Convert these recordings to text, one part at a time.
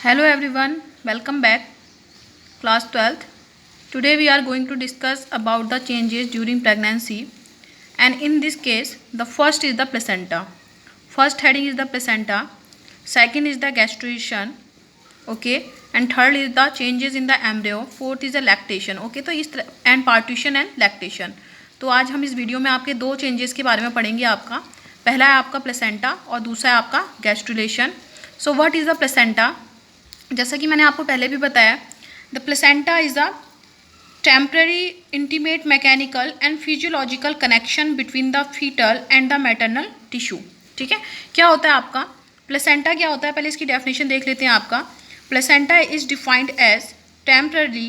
Hello everyone, welcome back. Class 12th. Today we are going to discuss about the changes during pregnancy, and in this case the first is the placenta. First heading is the placenta, second is the gastrulation, okay, and third is the changes in the embryo, fourth is the lactation, okay. तो इस तरह and partition and lactation. तो आज हम इस video में आपके दो चेंजेस के बारे में पढ़ेंगे. आपका पहला है आपका प्लेसेंटा और दूसरा है आपका gastrulation. So what is the placenta? जैसा कि मैंने आपको पहले भी बताया, the placenta is a temporary intimate mechanical and physiological connection between the foetal and the maternal tissue. ठीक है, क्या होता है आपका प्लेसेंटा? क्या होता है पहले इसकी डेफिनेशन देख लेते हैं. आपका placenta is defined as temporary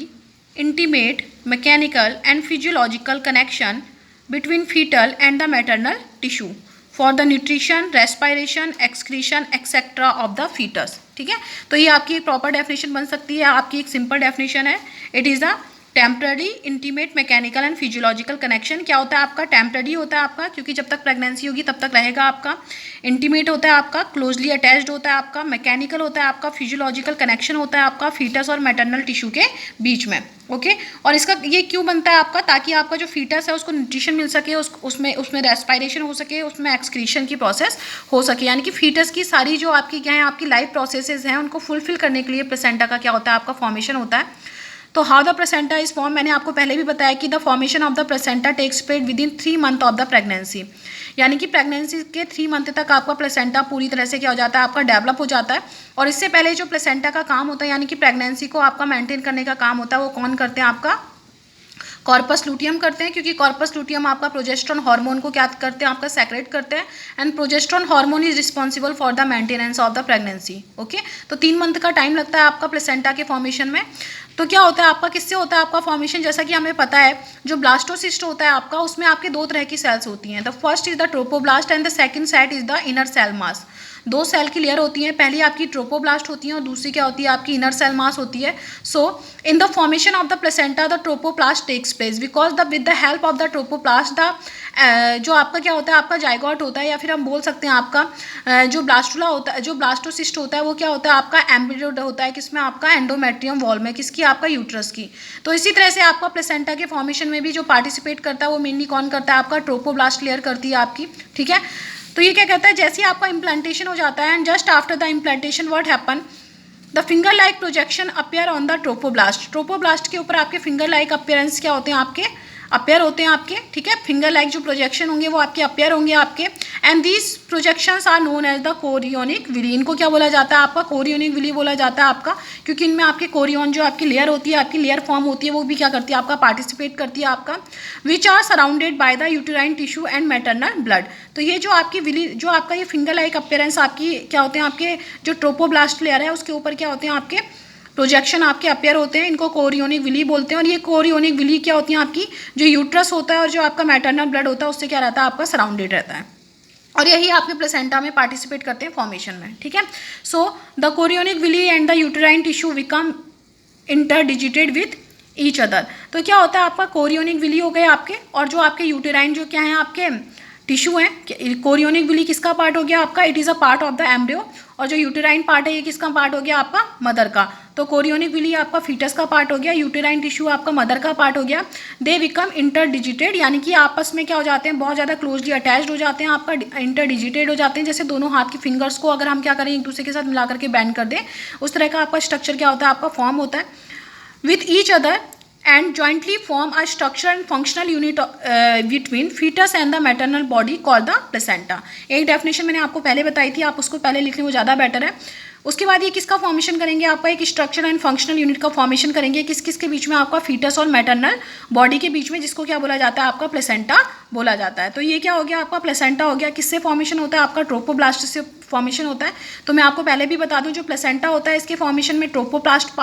intimate mechanical and physiological connection between foetal and the maternal tissue for the nutrition, respiration, excretion etcetera of the foetus. ठीक है, तो ये आपकी एक प्रॉपर डेफिनेशन बन सकती है. आपकी एक सिंपल डेफिनेशन है. It is a temporary intimate mechanical and physiological connection. क्या होता है आपका? टेम्पररी होता है आपका, क्योंकि जब तक प्रेगनेंसी होगी तब तक रहेगा आपका. इंटीमेट होता है आपका, क्लोजली अटैच्ड होता है आपका. मैकेनिकल होता है आपका, फिजियोलॉजिकल कनेक्शन होता है आपका फीटस और मैटरनल टिश्यू के बीच में. ओके, और इसका ये क्यों बनता है आपका? ताकि आपका जो फीटस है उसको न्यूट्रिशन मिल सके, उसमें रेस्पायरेशन हो सके, उसमें एक्सक्रीशन की प्रोसेस हो सके. यानी कि फीटस की सारी जो आपकी क्या है आपकी लाइफ प्रोसेसेस हैं उनको फुलफिल करने के लिए प्लेसेंटा का क्या होता है आपका फॉर्मेशन होता है. तो how the placenta is form, मैंने आपको पहले भी बताया कि the formation of the placenta takes place within 3 month of the pregnancy. यानी कि प्रेगनेंसी के 3 मंथ तक आपका प्लेसेंटा पूरी तरह से क्या हो जाता है आपका डेवलप हो जाता है. और इससे पहले जो प्लेसेंटा का काम होता है यानी कि प्रेगनेंसी को आपका मेंटेन करने का काम होता है वो कौन करते हैं? आपका कॉर्पस लूटियम करते हैं, क्योंकि कॉर्पस लूटियम आपका प्रोजेस्ट्रॉन हार्मोन को क्या करते हैं आपका सेक्रेट करते हैं. And progesterone hormone is responsible for the maintenance of the pregnancy. Okay, तो 3 मंथ का टाइम लगता है आपका प्लेसेंटा के फॉर्मेशन में. तो क्या होता है आपका, किससे होता है आपका फॉर्मेशन? जैसा कि हमें पता है जो ब्लास्टोसिस्ट होता है आपका उसमें आपके 2 तरह की सेल्स होती हैं. The first is the trophoblast and the second set is the inner cell mass. 2 cell की लेयर होती हैं, पहली आपकी ट्रोपोब्लास्ट होती है और दूसरी क्या होती है आपकी इनर सेल मास होती है. So in the formation of the placenta the trophoblast takes place because the with the help of the trophoblast the जो आपका क्या होता है आपका जाइगोट होता है, या फिर हम बोल सकते हैं आपका जो ब्लास्टुला होता है, जो ब्लास्टोसिस्ट होता है वो क्या होता है आपका एम्ब्रियो होता है. किसमें? आपका एंडोमेट्रियम वॉल में. किसकी? आपका यूट्रस की. तो इसी तरह से आपका प्लेसेंटा के फॉर्मेशन में भी जो पार्टिसिपेट करता है वो मेनली कौन करता है? आपका ट्रोपोब्लास्ट लेयर करती है आपकी. ठीक है, तो ये क्या कहता है, जैसे ही आपका इम्प्लांटेशन हो जाता है and just after the implantation what happen, the finger like projection appear on the trophoblast. Trophoblast के ऊपर आपके फिंगर लाइक अपियरेंस क्या होते हैं आपके? अपियर होते हैं आपके. ठीक है, फिंगर लाइक जो प्रोजेक्शन होंगे वो आपके अपियर होंगे आपके. And these projections are known as the chorionic villi. इनको क्या बोला जाता है आपका? कोरियोनिक विली बोला जाता है आपका, क्योंकि इनमें आपके कोरियोन जो आपकी लेयर होती है, आपकी लेयर फॉर्म होती है, वो भी क्या करती है आपका? पार्टिसिपेट करती है आपका. Which are surrounded by the uterine tissue and maternal blood. तो ये जो आपकी विली, जो आपका ये फिंगर लाइक अपियरेंस आपकी क्या होते हैं आपके जो ट्रोपोब्लास्ट लेयर है उसके ऊपर क्या होते हैं आपके प्रोजेक्शन आपके अपियर होते हैं. इनको कोरियोनिक विली बोलते हैं. और ये कोरियोनिक विली क्या होती है आपकी जो यूट्रस होता है और जो आपका मैटरनल ब्लड होता है उससे क्या रहता है आपका? सराउंडेड रहता है. और यही आपके प्लेसेंटा में पार्टिसिपेट करते हैं फॉर्मेशन में. ठीक है, so the chorionic villi and the uterine tissue become interdigitated with each other. तो क्या होता है आपका कोरियोनिक विली हो गए आपके, और जो आपके यूटेराइन जो क्या है आपके टिश्यू हैं. कोरियोनिक विली किसका पार्ट हो गया आपका? It is a part of the embryo. और जो यूटेराइन पार्ट है ये किसका पार्ट हो गया आपका? मदर का. तो कोरियोनिक विली आपका फीटस का पार्ट हो गया, यूटेराइन टिश्यू आपका मदर का पार्ट हो गया. दे बिकम इंटरडिजिटेड, यानी कि आपस में क्या हो जाते हैं? बहुत ज़्यादा क्लोजली अटैच्ड हो जाते हैं आपका, इंटरडिजिटेड हो जाते हैं. जैसे दोनों हाथ की फिंगर्स को अगर हम क्या करें एक दूसरे के साथ मिला करके बैंड कर दें, उस तरह का आपका स्ट्रक्चर क्या होता है आपका? फॉर्म होता है with each other and jointly form a structure and functional unit between fetus and the maternal body called the placenta. एक डेफिनेशन मैंने आपको पहले बताई थी, आप उसको पहले लिख लें वो ज़्यादा बेटर है. उसके बाद ये किसका फॉर्मेशन करेंगे? आपका एक स्ट्रक्चर एंड फंक्शनल यूनिट का फॉर्मेशन करेंगे. किस किस के बीच में? आपका फीटस और मैटरनल बॉडी के बीच में, जिसको क्या बोला जाता है आपका? प्लेसेंटा बोला जाता है. तो ये क्या हो गया आपका? प्लेसेंटा हो गया. किससे फॉर्मेशन होता है आपका? ट्रोपोब्लास्ट से फॉर्मेशन होता है. तो मैं आपको पहले भी बता दूं जो प्लेसेंटा होता है इसके फॉर्मेशन में ट्रोपोप्लास्ट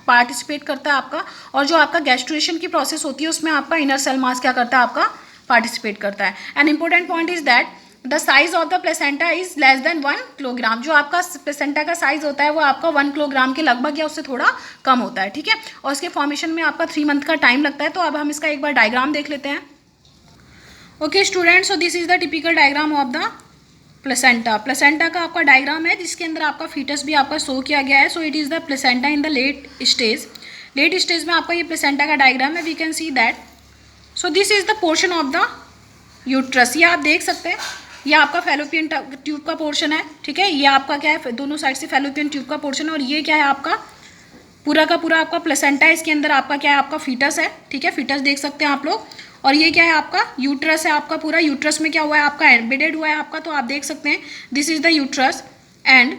पार्टिसिपेट करता है आपका. और जो आपका गैस्ट्रुलेशन की प्रोसेस होती है उसमें आपका इनर सेल मास क्या करता है आपका? पार्टिसिपेट करता है. An important point is that the size of the placenta is less than 1 kilogram. जो आपका प्लेसेंटा का साइज होता है वो आपका 1 किलोग्राम के लगभग या उससे थोड़ा कम होता है. ठीक है, और इसके फॉर्मेशन में आपका 3 मंथ का टाइम लगता है. तो अब हम इसका एक बार डायग्राम देख लेते हैं. Okay students, so this is the typical diagram of the placenta, placenta का आपका डायग्राम है जिसके अंदर आपका फीटस भी आपका शो किया गया है. So it is the placenta in the late stage. Late stage में आपका ये प्लेसेंटा का डायग्राम है. We can see that. So this is the portion of the uterus. ये आप देख सकते हैं, ये आपका फैलोपियन ट्यूब का पोर्शन है. ठीक है, ये आपका क्या है, दोनों साइड से फैलोपियन ट्यूब का पोर्शन है. और ये क्या है, आपका पूरा का पूरा आपका प्लेसेंटा है. इसके अंदर आपका क्या है, आपका फीटस है. ठीक है, फीटस देख सकते हैं आप लोग. और ये क्या है, आपका यूट्रस है. आपका पूरा यूट्रस में क्या हुआ है, आपका एम्बेडेड हुआ है आपका. तो आप देख सकते हैं this is the uterus and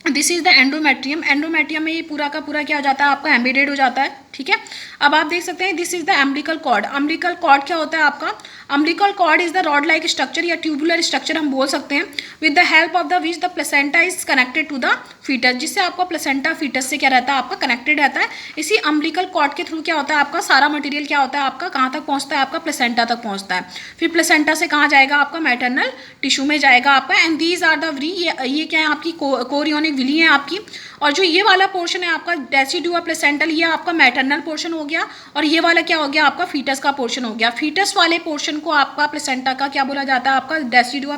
this is the endometrium. Endometrium में ये पूरा का पूरा क्या हो जाता है, आपका एम्बेडेड हो जाता है. ठीक है, अब आप देख सकते हैं this is the umbilical cord. Umbilical cord क्या होता है आपका, umbilical cord is the rod like structure या ट्यूबुलर स्ट्रक्चर हम बोल सकते हैं. With the help of the which the placenta is connected to the foetus. जिससे आपका प्लेसेंटा फीटस से क्या रहता है, आपका कनेक्टेड रहता है. इसी अम्बिलिकल कॉर्ड के थ्रू क्या होता है, आपका सारा मटेरियल क्या होता है, आपका कहाँ तक पहुँचता है, आपका प्लेसेंटा तक पहुँचता है. फिर प्लेसेंटा से कहाँ जाएगा, आपका मैटरनल टिश्यू में जाएगा आपका. And these are the villi. ये क्या है, आपकी कोरियोनिक विली है आपकी. और जो ये वाला पोर्शन है आपका डेसिडुआ प्लेसेंटल, ये आपका मैटरनल पोर्शन हो गया. और ये वाला क्या हो गया, आपका फीटस का पोर्शन हो गया. फीटस वाले पोर्शन को आपका प्लेसेंटा का क्या बोला जाता है, आपका डेसिडुआ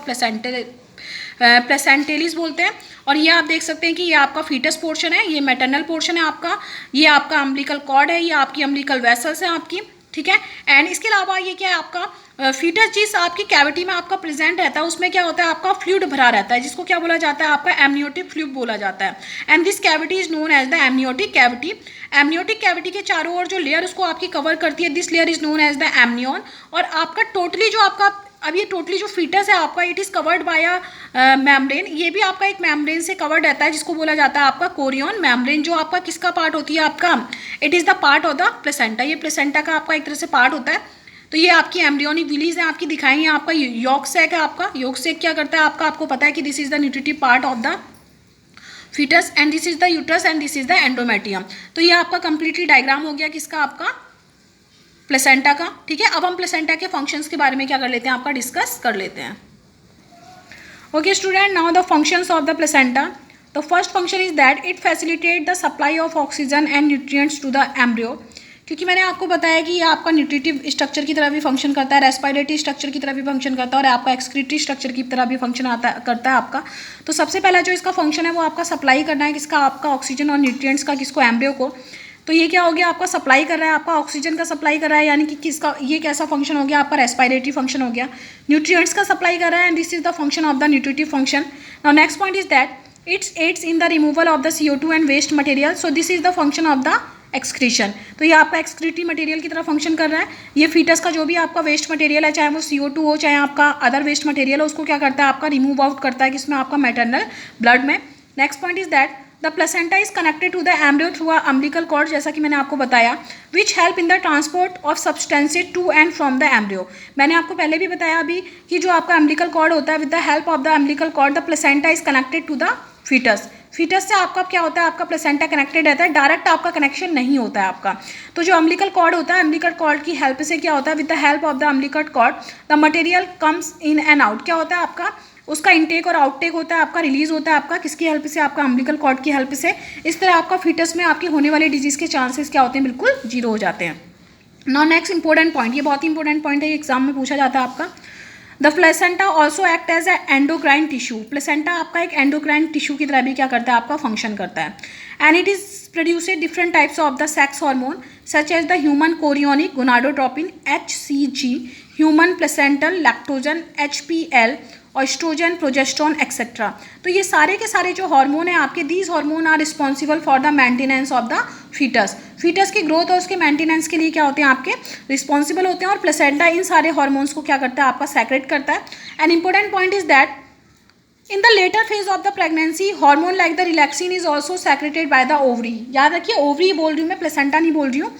प्लेसेंटेलिस बोलते हैं. और ये आप देख सकते हैं कि ये आपका फीटस पोर्शन है, ये मैटरनल पोर्शन है आपका. ये आपका अम्बिलिकल कॉर्ड है, ये आपकी अम्बिलिकल वेसल्स है आपकी. ठीक है, एंड इसके अलावा ये क्या है, आपका फीटस जिस आपकी कैविटी में आपका प्रेजेंट रहता है उसमें क्या होता है, आपका फ्लूइड भरा रहता है, जिसको क्या बोला जाता है, आपका एमनियोटिक फ्लूइड बोला जाता है. And this cavity is known as the amniotic cavity. Amniotic cavity के चारों ओर जो लेयर उसको आपकी कवर करती है, this layer is known as the amnion. और आपका टोटली जो आपका अब ये टोटली जो फीटस है आपका, it is covered by a membrane. ये भी आपका एक मेम्ब्रेन से कवर्ड रहता है जिसको बोला जाता है आपका कोरियन मेम्ब्रेन. जो आपका किसका पार्ट होती है, आपका it is the part of the placenta. ये प्लेसेंटा का आपका एक तरह से पार्ट होता है. तो ये आपकी एम्ब्रियोनिक विलीज हैं आपकी दिखाई हैं. आपका यॉक सैक है आपका. यॉक सैक क्या करता है आपका, आपको पता है कि this is the nutritive part of the foetus and this is the uterus and this is the endometrium. तो ये आपका कंप्लीटली डायग्राम हो गया किसका, आपका प्लेसेंटा का. ठीक है, अब हम प्लेसेंटा के फंक्शंस के बारे में क्या कर लेते हैं, आपका डिस्कस कर लेते हैं. Okay student, now the functions of the placenta. The first function is that it facilitate the supply of oxygen and nutrients to the embryo. क्योंकि मैंने आपको बताया कि ये आपका न्यूट्रिटिव स्ट्रक्चर की तरह भी फंक्शन करता है, रेस्पिरेटरी स्ट्रक्चर की तरह भी फंक्शन करता है, और आपका एक्सक्रीटरी स्ट्रक्चर की तरह भी फंक्शन करता है आपका. तो सबसे पहला जो इसका फंक्शन है वो आपका सप्लाई करना है किसका, आपका ऑक्सीजन और न्यूट्रिएंट्स का, किसको, एम्ब्रियो को. तो ये क्या हो गया, आपका सप्लाई कर रहा है, आपका ऑक्सीजन का सप्लाई कर रहा है, यानी कि किसका, ये कैसा फंक्शन हो गया, आपका रेस्पिरेटरी फंक्शन हो गया. न्यूट्रिएंट्स का सप्लाई कर रहा है and this is the function of the nutritive function. Now next point is that it's aids in the removal of the CO2 and waste material. So this is the function of the excretion. तो ये आपका excretory material की तरह function कर रहा है. ये foetus का जो भी आपका वेस्ट मटेरियल है, चाहे वो CO2 हो चाहे आपका अदर वेस्ट मटेरियल हो, उसको क्या करता है, आपका रिमूव आउट करता है किसमें, आपका मैटरनल ब्लड में. Next point is that the placenta is connected to the embryo through a umbilical cord, जैसा कि मैंने आपको बताया, which help in the transport of substances to and from the embryo. मैंने आपको पहले भी बताया अभी कि जो आपका अम्बिलिकल कॉर्ड होता है, with the help of the umbilical cord the placenta is connected to the foetus. Foetus से आपका क्या होता है, आपका प्लेसेंटा कनेक्टेड रहता है, डायरेक्ट आपका कनेक्शन नहीं होता है आपका. तो जो अम्बिलिकल कॉर्ड होता है, अम्बिलिकल कॉर्ड की हेल्प से क्या होता है, with the help of the umbilical cord the material comes in and out. क्या होता है आपका, उसका इनटेक और आउटटेक होता है, आपका रिलीज होता है आपका किसकी हेल्प से, आपका अम्बिलिकल कॉर्ड की हेल्प से. इस तरह आपका फीटस में आपके होने वाले डिजीज के चांसेस क्या होते हैं, बिल्कुल जीरो हो जाते हैं. नाउ नेक्स्ट इंपॉर्टेंट पॉइंट, ये बहुत ही इंपॉर्टेंट पॉइंट है, एग्जाम में पूछा जाता है आपका. The placenta also act as a endocrine tissue. Placenta आपका एक एंडोक्राइन टिश्यू की तरह भी क्या करता है, आपका फंक्शन करता है. And it is produced different types of the sex hormone such as the human chorionic gonadotropin HCG, human placental lactogen HPL, oestrogen, progesterone et cetera. तो ये सारे के सारे जो हार्मोन है आपके, these hormone are responsible for the maintenance of the foetus. Foetus की growth और उसके मेंटेनेंस के लिए क्या होते हैं, आपके रिस्पॉन्सिबल होते हैं. और प्लेसेंटा इन सारे हार्मोन्स को क्या करता है, आपका सेक्रेट करता है. An important point is that in the later phase of the pregnancy hormone like the relaxin is also secreted by the ovary. याद रखिए, ओवरी बोल रही हूँ मैं, प्लेसेंटा नहीं बोल रही हूँ.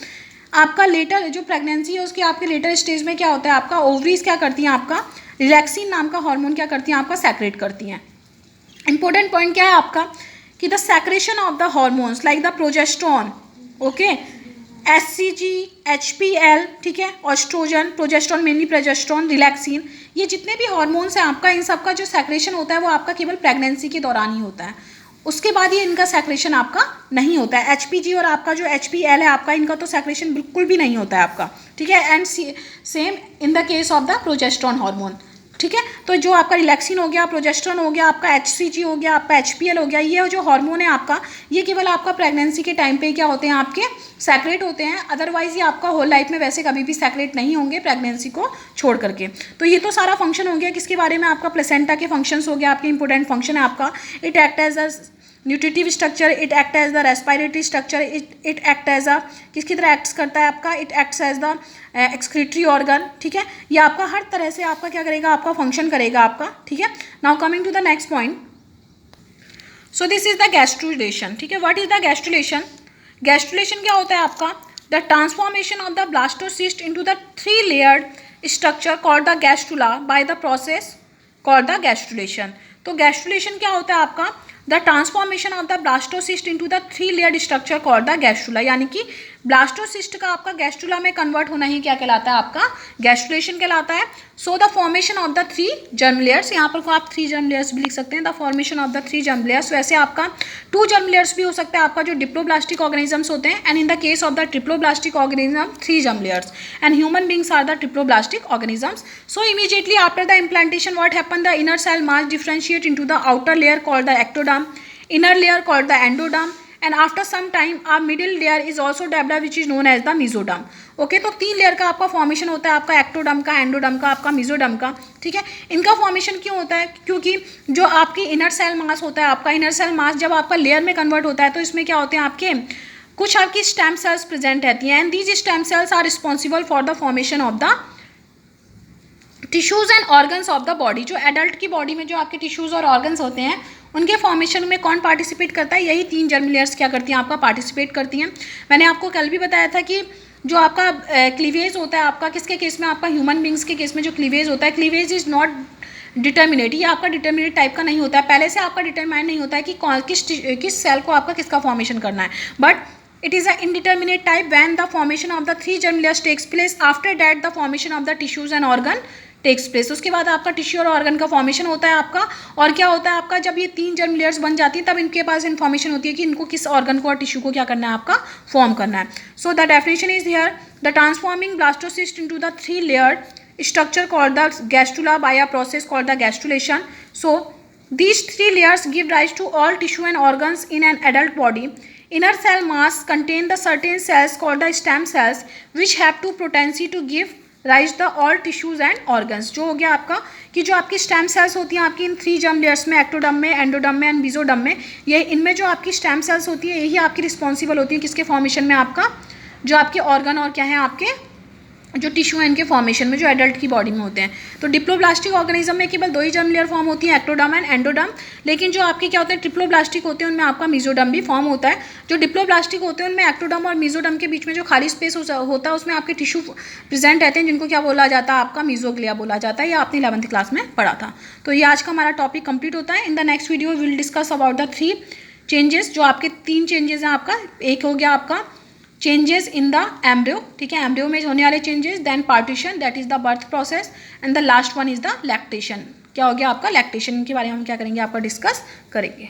आपका लेटर जो प्रेगनेंसी है उसके आपके लेटर स्टेज में क्या होता है, आपका ओवरीज क्या करती हैं, आपका रिलैक्सिन नाम का हार्मोन क्या करती हैं, आपका सेक्रेट करती हैं. इंपॉर्टेंट पॉइंट क्या है आपका कि the secretion of the hormones like the progesterone, okay, HCG, HPL, ठीक है, oestrogen, progesterone, mainly progesterone, relaxin, ये जितने भी हार्मोन्स हैं आपका, इन सब का जो सेक्रेशन होता है वो आपका केवल प्रेगनेंसी के दौरान ही होता है. उसके बाद ये इनका सेक्रेशन आपका नहीं होता है. HPG और आपका जो HPL है आपका, इनका तो सेक्रेशन बिल्कुल भी नहीं होता है आपका. ठीक है, and same in the case of the progesterone hormone. ठीक है। तो जो आपका रिलैक्सिन हो गया, प्रोजेस्टेरोन हो गया, आपका HCG हो गया, आपका HPL हो गया, ये जो हार्मोन है आपका, ये केवल आपका प्रेगनेंसी के टाइम पे क्या होते हैं, आपके सेक्रेट होते हैं, अदरवाइज ये आपका होल लाइफ में वैसे कभी भी सेक्रेट नहीं होंगे प्रेगनेंसी को छोड़ करके। तो ये तो सारा फंक्शन हो गया किसके बारे में, आपका प्लेसेंटा के फंक्शंस हो गया, आपके इंपॉर्टेंट फंक्शन है आपका। It act as a nutritive structure, it act as the respiratory structure, it act as a किसकी तरह एक्ट करता है आपका, it acts as the excretory organ, ठीक है। ये आपका हर तरह से आपका क्या करेगा, आपका फंक्शन करेगा आपका, ठीक है। Now coming to the next point, so this is the gastrulation, ठीक है। What is the gastrulation? Gastrulation क्या होता है आपका, the transformation of the blastocyst into the 3 layered structure called the gastrula by the process called the gastrulation. तो gastrulation क्या होता है आपका, the transformation of the blastocyst into the 3 layered structure called the gastrula, यानी कि blastocyst का आपका gastrula में कन्वर्ट होना ही क्या कहलाता है, आपका गैस्ट्रुलेशन कहलाता है। So the formation of the 3 germ layers, यहाँ पर आप 3 जर्म लेयर्स भी लिख सकते हैं, the formation of the 3 germ layers. वैसे आपका 2 जर्म लेयर्स भी हो सकता है आपका जो डिप्लोब्लास्टिक ऑर्गेनिजम्स होते हैं, and in the case of the triploblastic organism 3 germ layers, and human beings are the triploblastic organisms. So immediately after the implantation what happen, the inner cell mass differentiate into the outer layer called the ectoderm, inner layer called the endoderm, and after some time a middle layer is also developed which is known as the mesoderm. Okay, तो 3 layer का आपका formation होता है, आपका ectoderm का, endoderm का, आपका mesoderm का, ठीक है। इनका फॉर्मेशन क्यों होता है, क्योंकि जो आपकी इनर सेल मास होता है, आपका इनर सेल मास जब आपका लेयर में कन्वर्ट होता है तो इसमें क्या होते हैं, आपके कुछ आपकी स्टेम सेल्स प्रेजेंट रहती हैं, and these stem cells are responsible for the formation of the tissues and organs of the body. जो एडल्ट की बॉडी में जो आपके टिश्यूज़ और ऑर्गन्स होते हैं उनके फॉर्मेशन में कौन पार्टिसिपेट करता है, यही 3 जर्म लेयर्स क्या करती हैं, आपका पार्टिसिपेट करती हैं। मैंने आपको कल भी बताया था कि जो आपका क्लीवेज होता है आपका किसके केस में, आपका ह्यूमन बींग्स के केस में जो क्लीवेज होता है, क्लीवेज इज नॉट डिटर्मिनेट, ये आपका डिटर्मिनेट टाइप का नहीं होता है, पहले से आपका डिटरमाइन नहीं होता है कि किस सेल को आपका किसका फॉर्मेशन करना है, but it is an indeterminate type when the formation of the 3 germ layers takes place, after that the formation of the tissues and organ takes place. उसके बाद आपका टिश्यू और ऑर्गन का फॉर्मेशन होता है आपका, और क्या होता है आपका, जब ये 3 जर्म लेयर्स बन जाती हैं तब इनके पास इन्फॉर्मेशन होती है कि इनको किस ऑर्गन को और टिश्यू को क्या करना है, आपका फॉर्म करना है। So the definition is here, the transforming blastocyst into the 3 layered structure called the gastrula by a process called the gastrulation. So these 3 layers give rise to all tissue and organs in an adult body. Inner cell mass contain the certain cells called the stem cells which have to potency to give rise the all tissues and organs। जो हो गया आपका कि जो आपकी stem cells होती हैं आपकी इन 3 जर्म लेयर्स में, एक्टोडर्म में, एंडोडर्म में एंड मेसोडर्म में, ये इनमें जो आपकी स्टेम सेल्स होती है यही आपकी रिस्पॉन्सिबल होती है किसके फॉर्मेशन में, आपका जो आपके ऑर्गन और क्या है आपके जो टिश्यू है इनके फॉर्मेशन में, जो एडल्ट की बॉडी में होते हैं। तो डिप्लोब्लास्टिक ऑर्गेनिज्म में केवल 2 ही जर्म लेयर फॉर्म होती है, एक्टोडर्म एंड एंडोडर्म, लेकिन जो आपके क्या होते हैं ट्रिप्लोब्लास्टिक होते हैं उनमें आपका मेसोडर्म भी फॉर्म होता है। जो डिप्लोब्लास्टिक होते हैं उनमें एक्टोडर्म और मेसोडर्म के बीच में जो खाली स्पेस होता है उसमें आपके टिश्यू प्रेजेंट रहते हैं जिनको क्या बोला जाता है, आपका मेसोग्लिया बोला जाता है। ये आपने 11th क्लास में पढ़ा था। तो ये आज का हमारा टॉपिक कंप्लीट होता है। In the next video will discuss about the 3 changes, जो आपके 3 चेंजेस हैं आपका। एक हो गया आपका चेंजेस इन द एम्ब्रियो, ठीक है, एम्ब्रियो में होने वाले changes, then partition that is the birth process, and the last one is the lactation. क्या हो गया आपका लैक्टेशन के बारे में हम क्या करेंगे, आपका डिस्कस करेंगे।